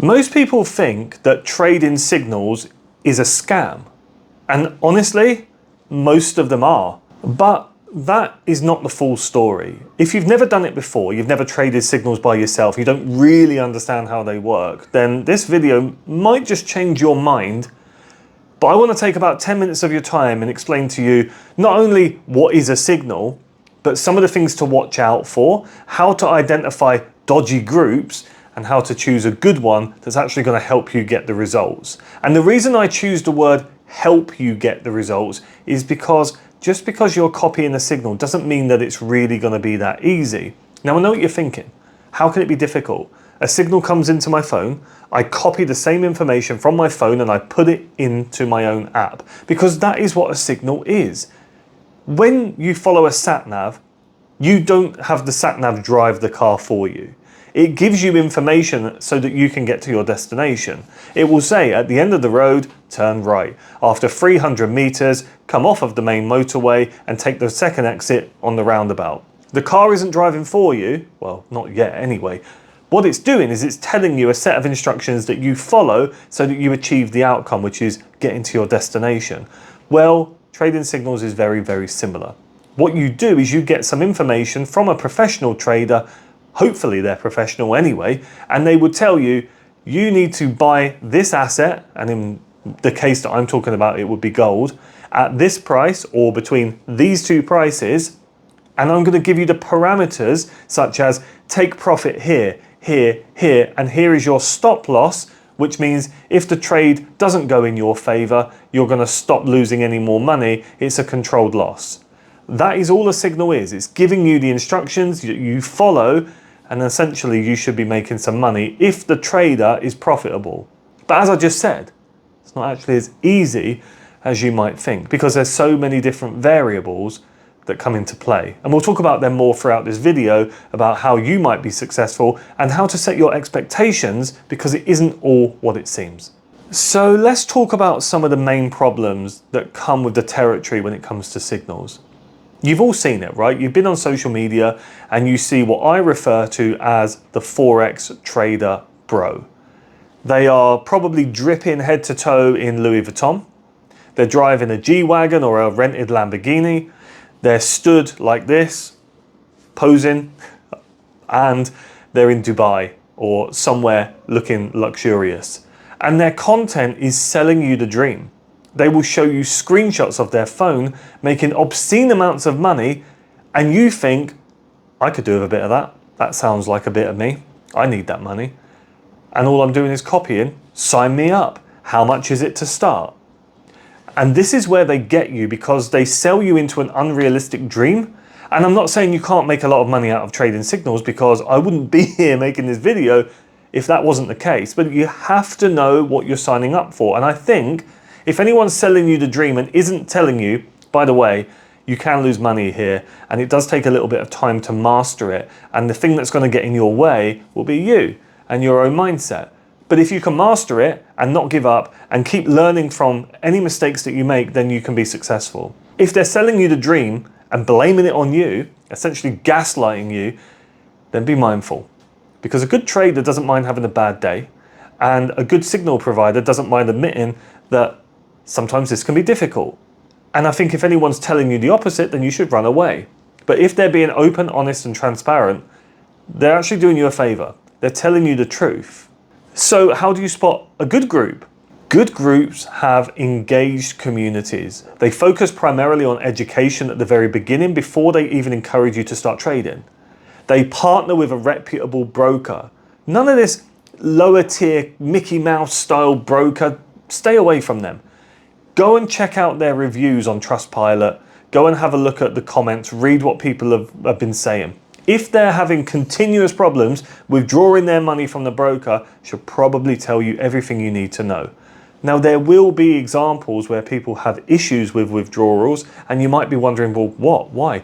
Most people think that trading signals is a scam. And honestly, most of them are. But that is not the full story. If you've never done it before, you've never traded signals by yourself, you don't really understand how they work, then this video might just change your mind. But I want to take about 10 minutes of your time and explain to you not only what is a signal, but some of the things to watch out for, how to identify dodgy groups, and how to choose a good one that's actually going to help you get the results. And the reason I choose the word help you get the results is because just because you're copying a signal doesn't mean that it's really going to be that easy. Now I know what you're thinking. How can it be difficult? A signal comes into my phone, I copy the same information from my phone and I put it into my own app, because that is what a signal is. When you follow a sat nav, you don't have the sat nav drive the car for you. It gives you information so that you can get to your destination. It will say at the end of the road, turn right. After 300 meters, come off of the main motorway and take the second exit on the roundabout. The car isn't driving for you, well, not yet anyway. What it's doing is it's telling you a set of instructions that you follow so that you achieve the outcome, which is getting to your destination. Well, trading signals is very, very similar. What you do is you get some information from a professional trader. Hopefully they're professional anyway, and they would tell you, you need to buy this asset, and in the case that I'm talking about, it would be gold, at this price or between these two prices, and I'm going to give you the parameters such as take profit here, here, here, and here is your stop loss, which means if the trade doesn't go in your favor, you're going to stop losing any more money. It's a controlled loss. That is all a signal is. It's giving you the instructions that you follow, and essentially you should be making some money if the trader is profitable. But as I just said, it's not actually as easy as you might think, because there's so many different variables that come into play. And we'll talk about them more throughout this video, about how you might be successful and how to set your expectations, because it isn't all what it seems. So let's talk about some of the main problems that come with the territory when it comes to signals. You've all seen it, right? You've been on social media and you see what I refer to as the Forex trader bro. They are probably dripping head to toe in Louis Vuitton. They're driving a G-Wagon or a rented Lamborghini. They're stood like this, posing, and they're in Dubai or somewhere looking luxurious. And their content is selling you the dream. They will show you screenshots of their phone making obscene amounts of money, and you think, I could do with a bit of that. That sounds like a bit of me. I need that money. And all I'm doing is copying. Sign me up. How much is it to start? And this is where they get you, because they sell you into an unrealistic dream. And I'm not saying you can't make a lot of money out of trading signals, because I wouldn't be here making this video if that wasn't the case. But you have to know what you're signing up for. And I think if anyone's selling you the dream and isn't telling you, by the way, you can lose money here, and it does take a little bit of time to master it. And the thing that's going to get in your way will be you and your own mindset. But if you can master it and not give up and keep learning from any mistakes that you make, then you can be successful. If they're selling you the dream and blaming it on you, essentially gaslighting you, then be mindful. Because a good trader doesn't mind having a bad day, and a good signal provider doesn't mind admitting that sometimes this can be difficult. And I think if anyone's telling you the opposite, then you should run away. But if they're being open, honest, and transparent, they're actually doing you a favor. They're telling you the truth. So how do you spot a good group? Good groups have engaged communities. They focus primarily on education at the very beginning before they even encourage you to start trading. They partner with a reputable broker. None of this lower tier Mickey Mouse style broker. Stay away from them. Go and check out their reviews on Trustpilot. Go and have a look at the comments, read what people have been saying. If they're having continuous problems withdrawing their money from the broker, should probably tell you everything you need to know. Now, there will be examples where people have issues with withdrawals, and you might be wondering, well, what? Why?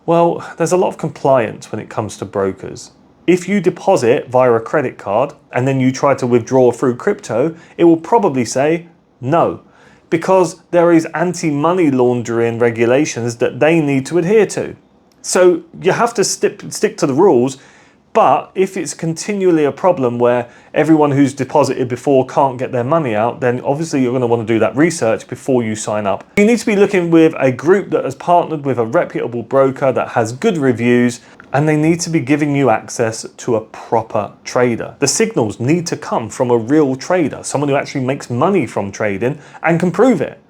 Well, there's a lot of compliance when it comes to brokers. If you deposit via a credit card and then you try to withdraw through crypto, it will probably say no, because there is anti-money laundering regulations that they need to adhere to. So you have to stick to the rules, But if it's continually a problem where everyone who's deposited before can't get their money out, then obviously you're going to want to do that research before you sign up. You need to be looking with a group that has partnered with a reputable broker that has good reviews, and they need to be giving you access to a proper trader. The signals need to come from a real trader, someone who actually makes money from trading and can prove it.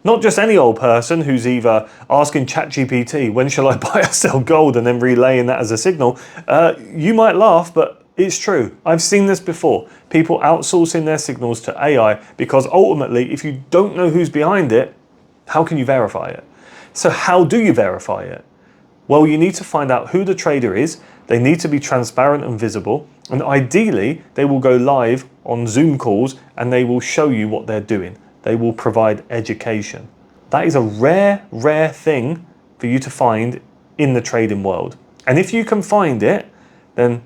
Not just any old person who's either asking ChatGPT, when shall I buy or sell gold, and then relaying that as a signal. You might laugh, but it's true. I've seen this before. People outsourcing their signals to AI because ultimately, if you don't know who's behind it, how can you verify it? So how do you verify it? Well, you need to find out who the trader is. They need to be transparent and visible. And ideally, they will go live on Zoom calls and they will show you what they're doing. They will provide education. That is a rare, rare thing for you to find in the trading world. And if you can find it, then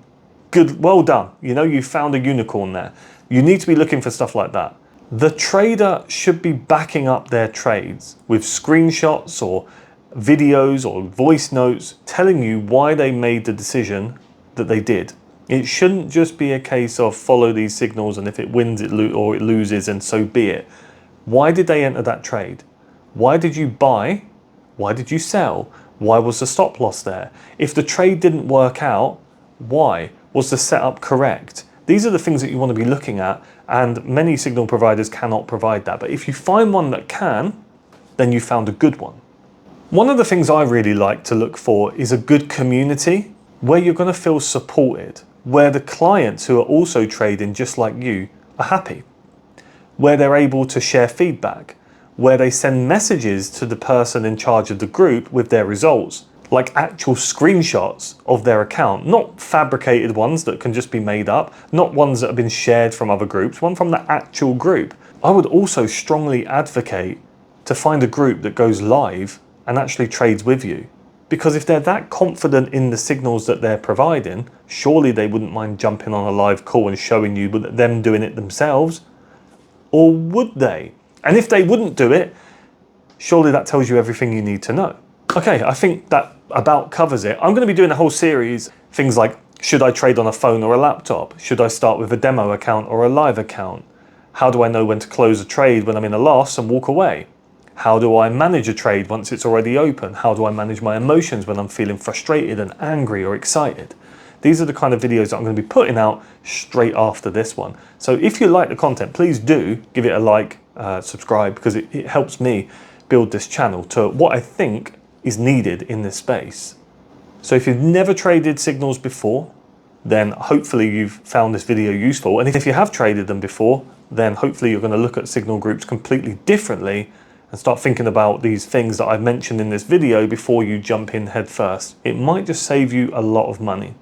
good, well done. You know, you found a unicorn there. You need to be looking for stuff like that. The trader should be backing up their trades with screenshots or videos or voice notes telling you why they made the decision that they did. It shouldn't just be a case of follow these signals and if it wins or it loses, and so be it. Why did they enter that trade? Why did you buy? Why did you sell? Why was the stop loss there? If the trade didn't work out, why? Was the setup correct? These are the things that you want to be looking at, and many signal providers cannot provide that. But if you find one that can, then you found a good one. One of the things I really like to look for is a good community where you're going to feel supported, where the clients who are also trading just like you are happy, where they're able to share feedback, where they send messages to the person in charge of the group with their results, like actual screenshots of their account, not fabricated ones that can just be made up, not ones that have been shared from other groups, one from the actual group. I would also strongly advocate to find a group that goes live and actually trades with you. Because if they're that confident in the signals that they're providing, surely they wouldn't mind jumping on a live call and showing you them doing it themselves. Or would they? And if they wouldn't do it, surely that tells you everything you need to know. Okay, I think that about covers it. I'm going to be doing a whole series, things like, should I trade on a phone or a laptop? Should I start with a demo account or a live account? How do I know when to close a trade when I'm in a loss and walk away? How do I manage a trade once it's already open? How do I manage my emotions when I'm feeling frustrated and angry or excited? These are the kind of videos that I'm going to be putting out straight after this one. So if you like the content, please do give it a like, subscribe, because it helps me build this channel to what I think is needed in this space. So if you've never traded signals before, then hopefully you've found this video useful. And if you have traded them before, then hopefully you're going to look at signal groups completely differently and start thinking about these things that I've mentioned in this video before you jump in head first. It might just save you a lot of money.